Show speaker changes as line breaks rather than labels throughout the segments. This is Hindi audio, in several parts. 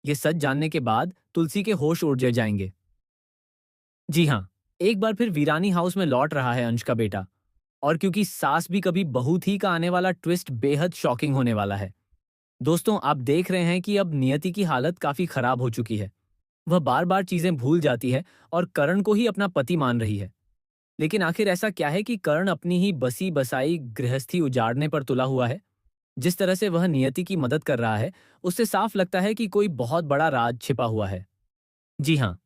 ये सच जानने के बाद तुलसी के होश उड़ जाएंगे। जी हाँ, एक बार फिर वीरानी हाउस में लौट रहा है अंश का बेटा। और क्योंकि सास भी कभी बहू थी का आने वाला ट्विस्ट बेहद शॉकिंग होने वाला है। दोस्तों, आप देख रहे हैं कि अब नियति की हालत काफी खराब हो चुकी है। वह बार बार चीजें भूल जाती है और करण को ही अपना पति मान रही है। लेकिन आखिर ऐसा क्या है कि करण अपनी ही बसी बसाई गृहस्थी उजाड़ने पर तुला हुआ है? जिस तरह से वह नियति की मदद कर रहा है, उससे साफ लगता है कि कोई बहुत बड़ा राज छिपा हुआ है। जी हाँ,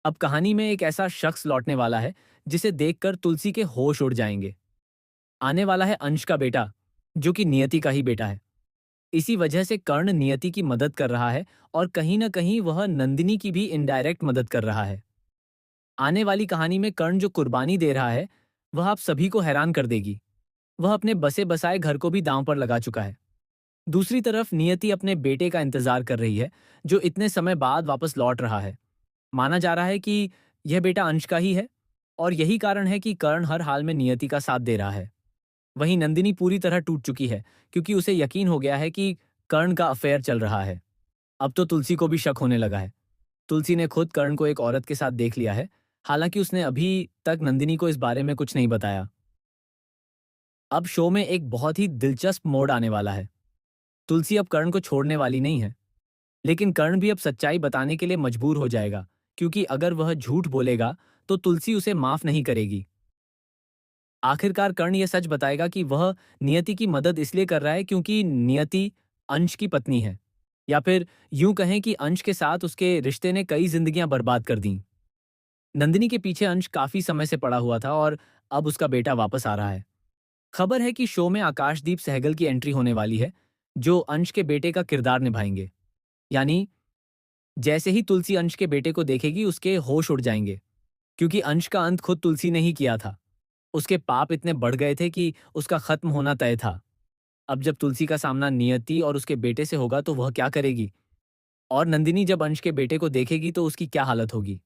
अब कहानी में एक ऐसा शख्स लौटने वाला है जिसे देखकर तुलसी के होश उड़ जाएंगे। आने वाला है अंश का बेटा, जो कि नियति का ही बेटा है। इसी वजह से कर्ण नियति की मदद कर रहा है और कहीं न कहीं वह नंदिनी की भी इनडायरेक्ट मदद कर रहा है। आने वाली कहानी में कर्ण जो कुर्बानी दे रहा है, वह आप सभी को हैरान कर देगी। वह अपने बसे-बसाए घर को भी दांव पर लगा चुका है। दूसरी तरफ नियति अपने बेटे का इंतजार कर रही है, जो इतने समय बाद वापस लौट रहा है। माना जा रहा है कि यह बेटा अंश का ही है और यही कारण है कि कर्ण हर हाल में नियति का साथ दे रहा है। वहीं नंदिनी पूरी तरह टूट चुकी है, क्योंकि उसे यकीन हो गया है कि कर्ण का अफेयर चल रहा है। अब तो तुलसी को भी शक होने लगा है। तुलसी ने खुद कर्ण को एक औरत के साथ देख लिया है, हालांकि उसने अभी तक नंदिनी को इस बारे में कुछ नहीं बताया। अब शो में एक बहुत ही दिलचस्प मोड़ आने वाला है। तुलसी अब कर्ण को छोड़ने वाली नहीं है, लेकिन कर्ण भी अब सच्चाई बताने के लिए मजबूर हो जाएगा, क्योंकि अगर वह झूठ बोलेगा तो तुलसी उसे माफ नहीं करेगी। आखिरकार कर्ण यह सच बताएगा कि वह नियति की मदद इसलिए कर रहा है क्योंकि नियति अंश की पत्नी है, या फिर यूं कहें कि अंश के साथ उसके रिश्ते ने कई जिंदगियां बर्बाद कर दी। नंदिनी के पीछे अंश काफी समय से पड़ा हुआ था और अब उसका बेटा वापस आ रहा है। खबर है कि शो में आकाशदीप सहगल की एंट्री होने वाली है, जो अंश के बेटे का किरदार निभाएंगे। यानी जैसे ही तुलसी अंश के बेटे को देखेगी, उसके होश उड़ जाएंगे, क्योंकि अंश का अंत खुद तुलसी ने ही किया था। उसके पाप इतने बढ़ गए थे कि उसका खत्म होना तय था। अब जब तुलसी का सामना नियति और उसके बेटे से होगा तो वह क्या करेगी? और नंदिनी जब अंश के बेटे को देखेगी तो उसकी क्या हालत होगी?